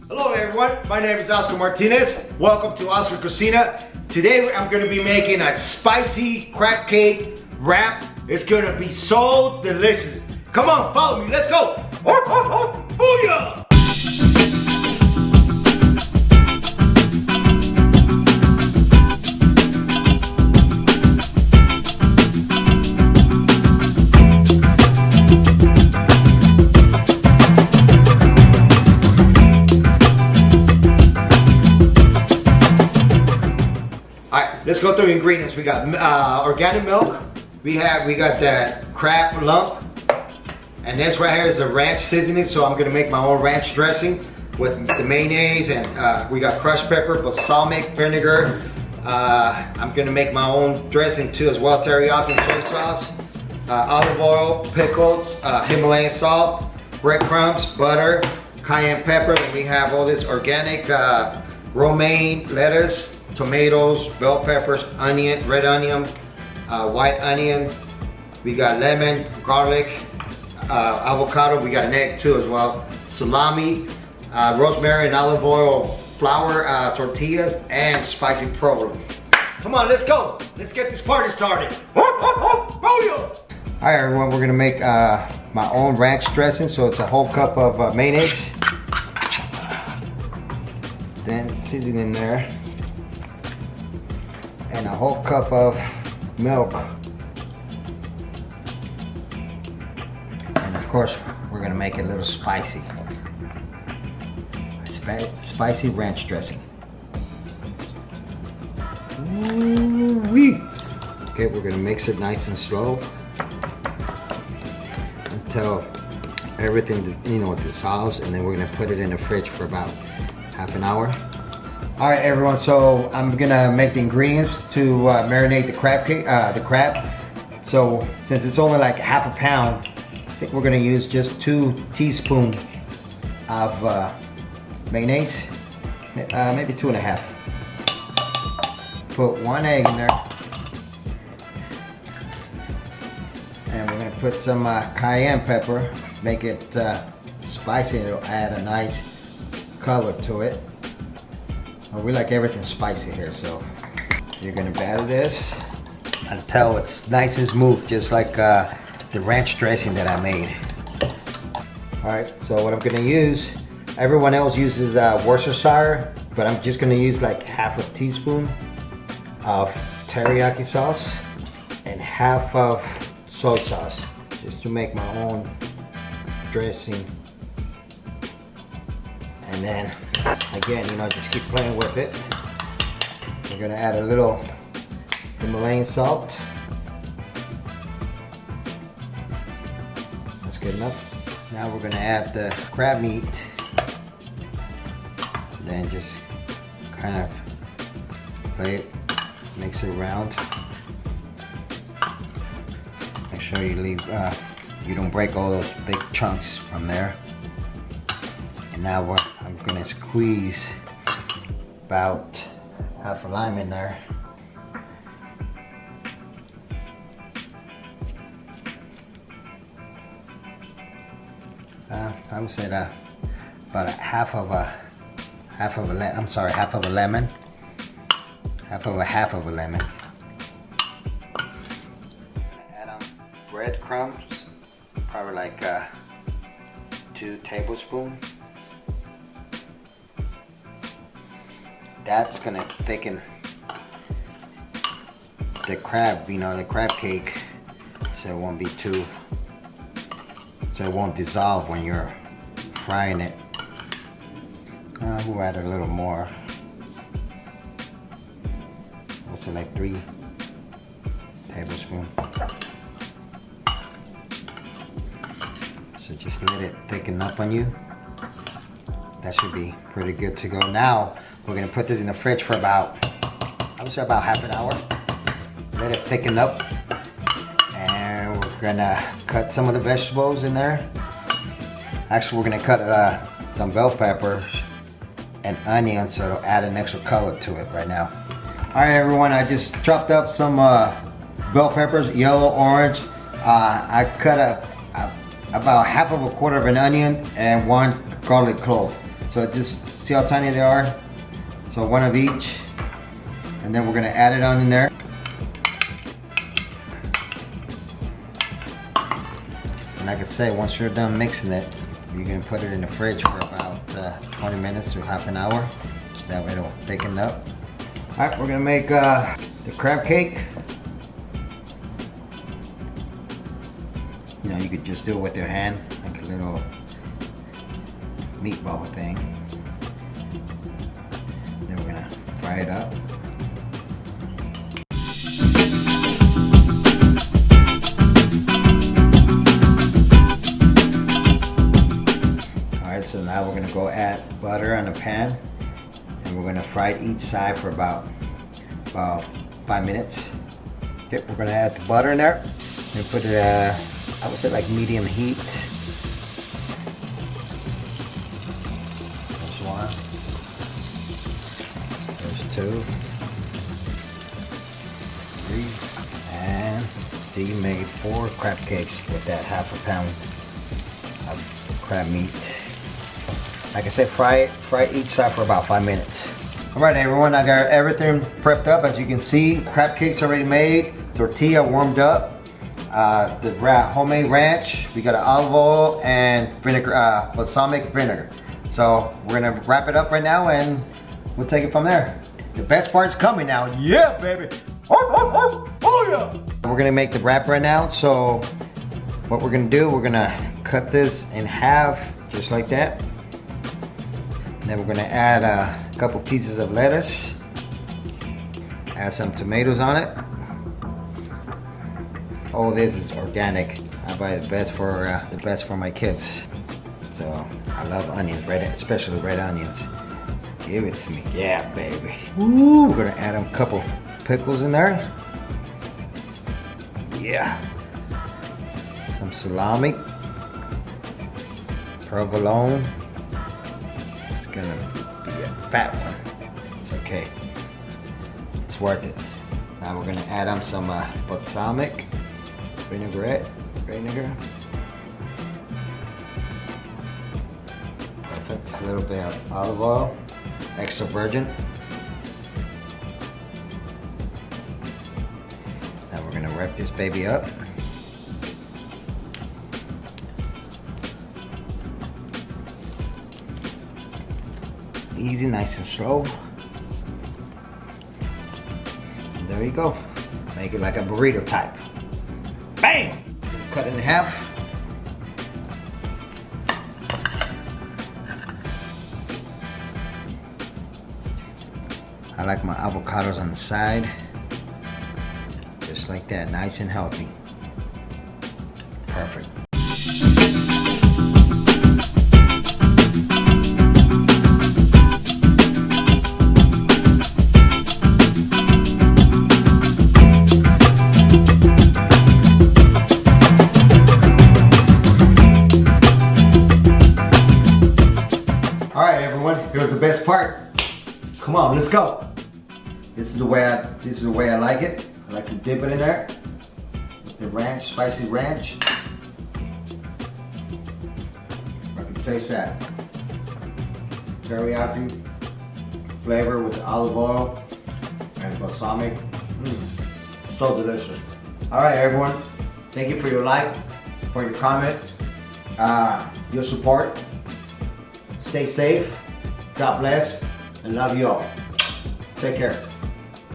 Hello everyone, my name is Oscar Martinez. Welcome to Oscar Cocina. Today I'm going to be making a spicy crab cake wrap. It's going to be so delicious. Come on, follow me, let's go. Booyah! Let's go through the ingredients. We got organic milk. We got that crab lump, and this right here is the ranch seasoning. So I'm gonna make my own ranch dressing with the mayonnaise, and we got crushed pepper, balsamic vinegar. I'm gonna make my own dressing too as well, teriyaki and soy sauce, olive oil, pickles, Himalayan salt, breadcrumbs, butter, cayenne pepper, and we have all this organic romaine lettuce, tomatoes, bell peppers, onion, red onion, white onion. We got lemon, garlic, avocado. We got an egg too as well. Salami, rosemary and olive oil, flour, tortillas, and spicy provolone. Come on, let's go. Let's get this party started. All right, everyone, we're gonna make my own ranch dressing. So it's a whole cup of mayonnaise. Then seasoning there. And a whole cup of milk. And of course, we're gonna make it a little spicy. Spicy ranch dressing. Ooh-wee. Okay, we're gonna mix it nice and slow until everything, dissolves, and then we're gonna put it in the fridge for about half an hour. All right, everyone, so I'm gonna make the ingredients to marinate the crab cake, the crab. So since it's only like half a pound, I think we're gonna use just 2 teaspoons of mayonnaise, maybe 2.5. Put 1 egg in there. And we're gonna put some cayenne pepper, make it spicy, and it'll add a nice color to it. We like everything spicy here, so you're gonna batter this until it's nice and smooth, just like the ranch dressing that I made. All right, so what I'm gonna use, everyone else uses Worcestershire, but I'm just gonna use like half a teaspoon of teriyaki sauce and half of soy sauce, just to make my own dressing. And then again, just keep playing with it. We're gonna add a little Himalayan salt. That's good enough. Now we're gonna add the crab meat. Then just kind of play it, mix it around. Make sure you leave, you don't break all those big chunks from there. And now I'm gonna squeeze about half a lime in there. I would say about half of a lemon. Half of a lemon. Add on breadcrumbs, probably like 2 tablespoons. That's gonna thicken the crab, the crab cake, so it won't be so it won't dissolve when you're frying it. We'll add a little more. I'll say like 3 tablespoons. So just let it thicken up on you. That should be pretty good to go. Now we're gonna put this in the fridge for about, I would say about half an hour. Let it thicken up. And we're gonna cut some of the vegetables in there. Actually, we're gonna cut some bell peppers and onions, so it'll add an extra color to it right now. All right, everyone, I just chopped up some bell peppers, yellow, orange. I cut about half of a quarter of an onion and 1 garlic clove. So just see how tiny they are. So one of each, and then we're gonna add it on in there. And like I say, once you're done mixing it, you're gonna put it in the fridge for about 20 minutes to half an hour. So that way it'll thicken up. All right, we're gonna make the crab cake. You know, you could just do it with your hand, like a little meatball thing. Then we're gonna fry it up. Alright, so now we're gonna go add butter on the pan, and we're gonna fry it each side for about 5 minutes. Okay, we're gonna add the butter in there and put it I would say like medium heat. There's one. There's two. Three. And so you made 4 crab cakes with that half a pound of crab meat. Like I said, fry each side for about 5 minutes. Alright everyone, I got everything prepped up. As you can see, crab cakes already made, tortilla warmed up. The homemade ranch, we got an olive oil and vinegar, balsamic vinegar. So we're gonna wrap it up right now and we'll take it from there. The best part's coming now. Yeah, baby. Oh yeah. We're gonna make the wrap right now. So what we're gonna do, we're gonna cut this in half, just like that. And then we're gonna add a couple pieces of lettuce. Add some tomatoes on it. All this is organic. I buy the best for my kids. So I love onions, especially red onions. Give it to me, yeah, baby. Woo! We're gonna add a couple pickles in there. Yeah. Some salami, provolone. It's gonna be a fat one. It's okay. It's worth it. Now we're gonna add on some balsamic vinegar. Perfect. A little bit of olive oil, extra virgin. Now we're gonna wrap this baby up. Easy, nice and slow. And there you go. Make it like a burrito type. Bang! Cut it in half. I like my avocados on the side. Just like that, nice and healthy. Perfect. Here's the best part. Come on, let's go. This is the way I like it. I like to dip it in there with the ranch, spicy ranch. I can taste that. Teriyaki flavor with the olive oil and balsamic. So delicious. All right, everyone. Thank you for your like, for your comment, your support. Stay safe. God bless, and love you all. Take care.